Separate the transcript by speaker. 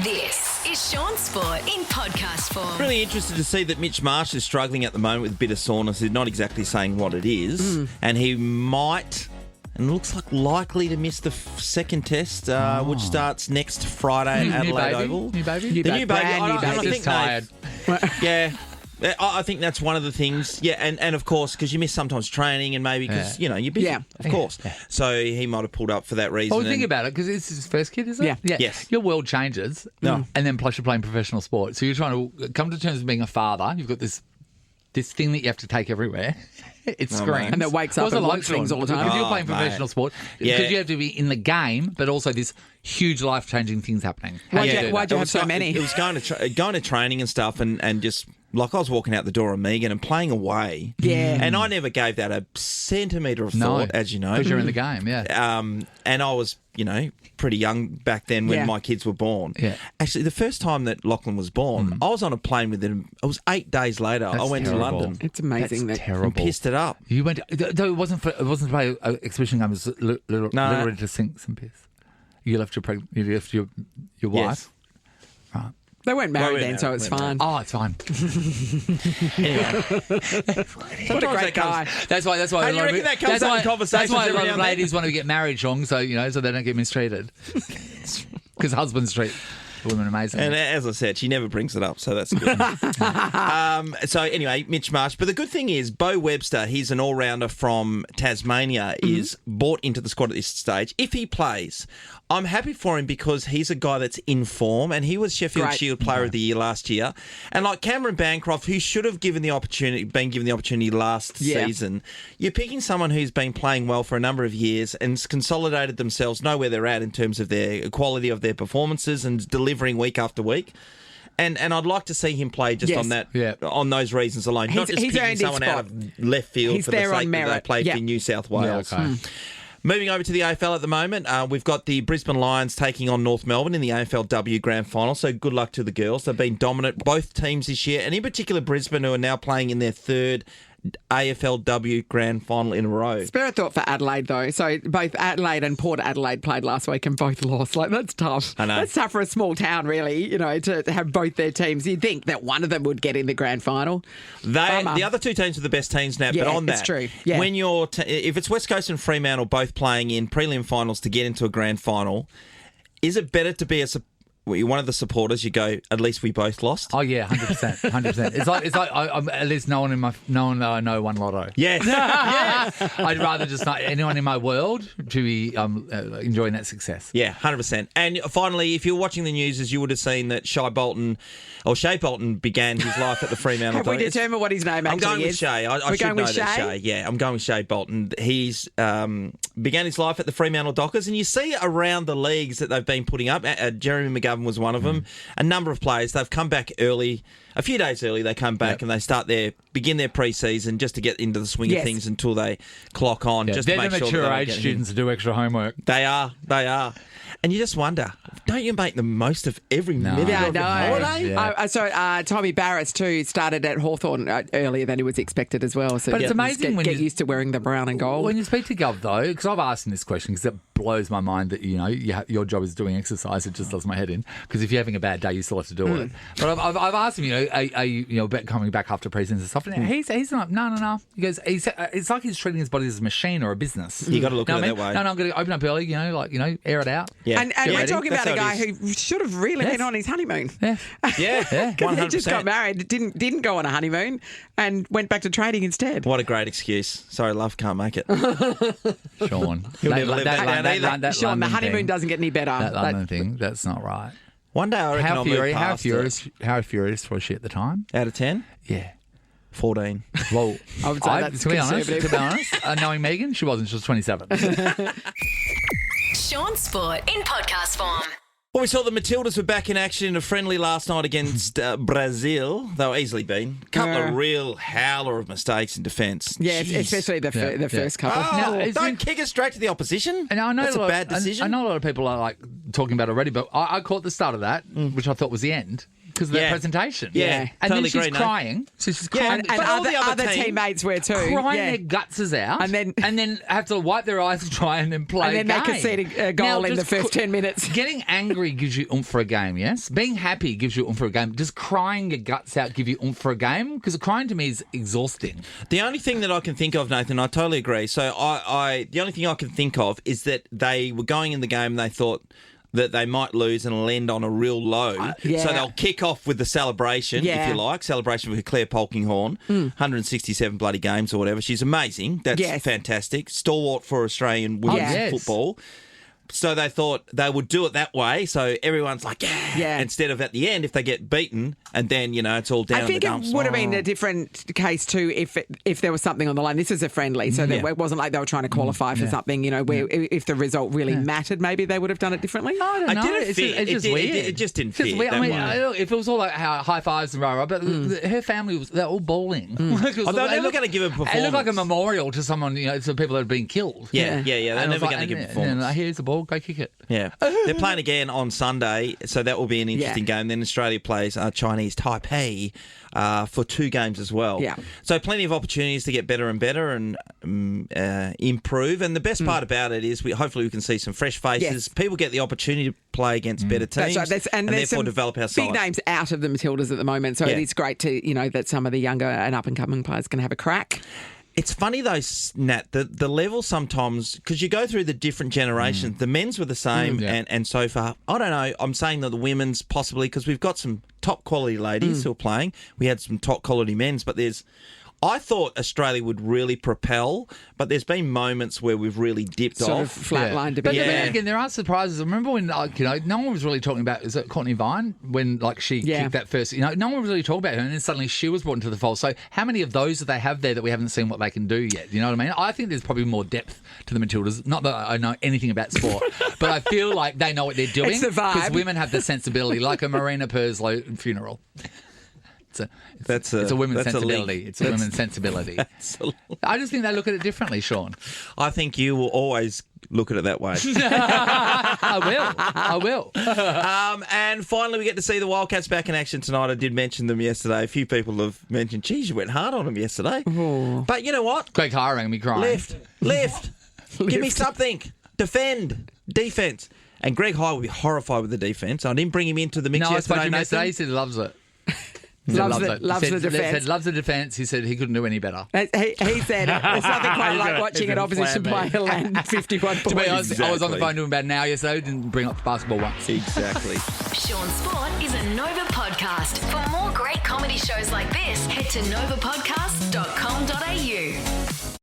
Speaker 1: This is Shaun Sport in podcast form.
Speaker 2: Really interested to see that Mitch Marsh is struggling at the moment with a bit of soreness. He's not exactly saying what it is. And he might, and looks like likely to miss the second test, which starts next Friday at Adelaide Oval.
Speaker 3: New baby?
Speaker 2: The new baby. I think
Speaker 3: Just tired.
Speaker 2: Yeah. I think that's one of the things. Yeah, and of course, because you miss sometimes training and maybe because, you're busy. Yeah. Of course. Yeah. So he might have pulled up for that reason.
Speaker 3: Well, think about it, because it's his first kid, isn't it?
Speaker 2: Yeah. Yes.
Speaker 3: Your world changes, and then plus you're playing professional sport. So you're trying to come to terms with being a father. You've got this thing that you have to take everywhere. It screams.
Speaker 4: And it wakes up and wants things all the time.
Speaker 3: Because you're playing professional sport. Because you have to be in the game, but also this huge life-changing things happening.
Speaker 4: Why'd you have so many?
Speaker 2: It was going to training and stuff and just... Like I was walking out the door of Megan and playing away.
Speaker 4: Yeah.
Speaker 2: And I never gave that a centimetre of thought, as you know.
Speaker 3: Because you're in the game, yeah.
Speaker 2: And I was, pretty young back then when my kids were born.
Speaker 3: Yeah.
Speaker 2: Actually, the first time that Lachlan was born, I was on a plane with him. It was 8 days later. I went to London.
Speaker 4: It's amazing.
Speaker 3: That's terrible.
Speaker 2: And pissed it up.
Speaker 3: You went, though it wasn't to play an exhibition game. It was literally to sink some piss. You left your wife.
Speaker 2: Yes.
Speaker 3: Right.
Speaker 4: They weren't married then, so it's fine.
Speaker 3: Oh, it's fine.
Speaker 4: What a great guy.
Speaker 3: That's why.
Speaker 2: Hey, you reckon that comes up in conversations
Speaker 3: That's why a
Speaker 2: every
Speaker 3: lot
Speaker 2: now
Speaker 3: of
Speaker 2: and then?
Speaker 3: ladies want to get married, Shaun, so they don't get mistreated. Because husbands treat women amazing.
Speaker 2: And as I said, she never brings it up, so that's good. So anyway, Mitch Marsh. But the good thing is, Bo Webster, he's an all-rounder from Tasmania, is brought into the squad at this stage. If he plays, I'm happy for him because he's a guy that's in form, and he was Sheffield Shield Player of the Year last year. And like Cameron Bancroft, who should have been given the opportunity last season, you're picking someone who's been playing well for a number of years and's consolidated themselves, know where they're at in terms of their quality of their performances and delivering week after week. And I'd like to see him play just on that, on those reasons alone. Not just picking someone out of left field for the sake that they played for New South Wales.
Speaker 3: Yeah, okay.
Speaker 2: Moving over to the AFL at the moment, we've got the Brisbane Lions taking on North Melbourne in the AFLW Grand Final, so good luck to the girls. They've been dominant, both teams this year, and in particular Brisbane, who are now playing in their third AFLW Grand Final in a row.
Speaker 4: Spirit thought for Adelaide, though. So both Adelaide and Port Adelaide played last week and both lost. Like, that's tough.
Speaker 2: I know.
Speaker 4: That's tough for a small town, really, to have both their teams. You'd think that one of them would get in the grand final.
Speaker 2: The other two teams are the best teams now, but on that,
Speaker 4: it's true. Yeah.
Speaker 2: When if it's West Coast and Fremantle both playing in prelim finals to get into a grand final, is it better to be one of the supporters, you go, at least we both lost?
Speaker 3: Oh yeah, 100%, 100%. It's like I'm at least no one that I know won lotto.
Speaker 2: Yes.
Speaker 3: Yes. I'd rather just not anyone in my world to be enjoying that success.
Speaker 2: Yeah, 100%. And finally, if you're watching the news, as you would have seen that Shai Bolton began his life at the Fremantle.
Speaker 4: Have we determined what his name actually is?
Speaker 2: I'm going with Shai. I should know that Shai. Yeah, I'm going with Shai Bolton. He's began his life at the Fremantle Dockers, and you see around the leagues that they've been putting up. Jeremy McGovern was one of them. A number of players, they've come back early. A few days early, they come back and they begin their pre-season just to get into the swing of things until they clock on.
Speaker 3: Yeah,
Speaker 2: just
Speaker 3: they're
Speaker 2: to make
Speaker 3: the
Speaker 2: sure
Speaker 3: mature age students that do extra homework.
Speaker 2: They are. And you just wonder, don't you make the most of every minute of the holiday?
Speaker 4: Yeah. Tommy Barris, too, started at Hawthorn earlier than he was expected as well. So
Speaker 3: but it's amazing
Speaker 4: when you get used to wearing the brown and gold.
Speaker 3: When you speak to Gov, though, because I've asked him this question because it blows my mind that, your job is doing exercise. It just does my head in. Because if you're having a bad day, you still have to do it. But I've asked him, are you coming back after pre-season and stuff? And he's like, no. He goes, it's like he's treating his body as a machine or a business.
Speaker 2: You got to look at it that way.
Speaker 3: No, I'm going to open up early, air it out.
Speaker 2: Yeah.
Speaker 4: And we're talking about a guy who should have really been on his honeymoon.
Speaker 3: Yeah.
Speaker 4: Because he just got married, didn't go on a honeymoon and went back to trading instead.
Speaker 2: What a great excuse. Sorry, love, can't make it.
Speaker 3: Shaun.
Speaker 2: He'll never live that down either.
Speaker 4: Shaun, the honeymoon doesn't get any better.
Speaker 3: That London thing, that's not right.
Speaker 2: One day I reckon I'll move past it.
Speaker 3: How furious was she at the time?
Speaker 2: Out of 10?
Speaker 3: Yeah.
Speaker 2: 14.
Speaker 3: Well,
Speaker 4: I would say that's
Speaker 3: to be honest, knowing Megan, she wasn't. She was 27.
Speaker 1: Shaun Sport in podcast form.
Speaker 2: Well, we saw the Matildas were back in action in a friendly last night against Brazil. They were easily beaten. A couple of real howler of mistakes in defence.
Speaker 4: Yeah, especially the first couple.
Speaker 2: Oh, don't kick it straight to the opposition.
Speaker 3: And I know
Speaker 2: that's a bad decision.
Speaker 3: I know a lot of people are talking about it already, but I caught the start of that, which I thought was the end. because of their presentation.
Speaker 2: Yeah.
Speaker 3: And
Speaker 2: Totally
Speaker 3: then she's
Speaker 2: agree,
Speaker 3: crying. So she's
Speaker 2: Yeah,
Speaker 3: crying.
Speaker 4: And
Speaker 2: But all the
Speaker 4: other
Speaker 2: other team-
Speaker 4: teammates were too.
Speaker 3: Crying
Speaker 4: Yeah.
Speaker 3: their guts out,
Speaker 4: And then
Speaker 3: have to wipe their eyes dry and then play.
Speaker 4: And then they conceded a goal in the first 10 minutes.
Speaker 3: Getting angry gives you oomph for a game, yes. Being happy gives you oomph for a game. Does crying your guts out give you oomph for a game? Because crying to me is exhausting.
Speaker 2: The only thing that I can think of, Nathan, I totally agree. So the only thing I can think of is that they were going in the game and they thought that they might lose and it'll end on a real low.
Speaker 4: Yeah.
Speaker 2: So they'll kick off with the celebration, if you like. Celebration with Claire Polkinghorne. 167 bloody games or whatever. She's amazing. That's fantastic. Stalwart for Australian women's football. So they thought they would do it that way. So everyone's like, yeah. Instead of at the end, if they get beaten, and then, it's all down
Speaker 4: I think
Speaker 2: in the dumps.
Speaker 4: it would have been a different case too if there was something on the line. This is a friendly, so it wasn't like they were trying to qualify for something, where if the result really mattered, maybe they would have done it differently.
Speaker 3: I don't know.
Speaker 2: Didn't fit.
Speaker 3: It's just weird.
Speaker 2: It just didn't fit.
Speaker 3: I mean, if it was all like high fives and rah-rah, but her family, they're all bowling.
Speaker 2: They're never going to give a performance.
Speaker 3: It looked like a memorial to someone, to people that have been killed.
Speaker 2: Yeah. They're never going to give a performance.
Speaker 3: Here's the ball, go kick it.
Speaker 2: Yeah. They're playing again on Sunday, so that will be an interesting game. Then Australia plays Chinese Taipei for 2 games as well.
Speaker 4: Yeah.
Speaker 2: So plenty of opportunities to get better and better and improve. And the best part about it is hopefully we can see some fresh faces.
Speaker 4: Yes.
Speaker 2: People get the opportunity to play against better teams and
Speaker 4: there's
Speaker 2: therefore
Speaker 4: some
Speaker 2: develop our side.
Speaker 4: big names out of the Matildas at the moment, so it is great to, that some of the younger and up-and-coming players can have a crack.
Speaker 2: It's funny though, Nat, the level sometimes, because you go through the different generations, the men's were the same and so far. I don't know, I'm saying that the women's possibly, because we've got some top quality ladies who are playing. We had some top quality men's, but I thought Australia would really propel, but there's been moments where we've really dipped
Speaker 4: Sort
Speaker 2: off.
Speaker 4: of flatlined a bit.
Speaker 3: But then again, there are surprises. I remember when, no one was really talking about, is it Courtney Vine? When, she kicked that first, no one was really talking about her, and then suddenly she was brought into the fold. So how many of those do they have there that we haven't seen what they can do yet? You know what I mean? I think there's probably more depth to the Matildas. Not that I know anything about sport, but I feel like they know what they're doing.
Speaker 4: It's the vibe.
Speaker 3: Because women have the sensibility, like a Marina Perslow funeral. It's a women's sensibility. It's a women's sensibility. I just think they look at it differently, Shaun.
Speaker 2: I think you will always look at it that way.
Speaker 3: I will.
Speaker 2: And finally, we get to see the Wildcats back in action tonight. I did mention them yesterday. A few people have mentioned, geez, you went hard on them yesterday.
Speaker 4: Oh.
Speaker 2: But you know what?
Speaker 3: Greg Hire rang me crying.
Speaker 2: Left. Give me something. Defence. And Greg Hire will be horrified with the defence. I didn't bring him into the mix
Speaker 3: I
Speaker 2: yesterday.
Speaker 3: spoke to him yesterday. He said he loves it.
Speaker 4: Loves the
Speaker 3: He
Speaker 4: defence.
Speaker 3: said loves the defence. He said he couldn't do any better.
Speaker 4: He said there's nothing quite like watching an opposition player land 51 points.
Speaker 3: To be honest, I was on the
Speaker 2: Exactly.
Speaker 3: phone to him about an hour yesterday. Didn't bring up the basketball once.
Speaker 2: Exactly.
Speaker 1: Shaun Sport is a Nova podcast. For more great comedy shows like this, head to novapodcast.com.au.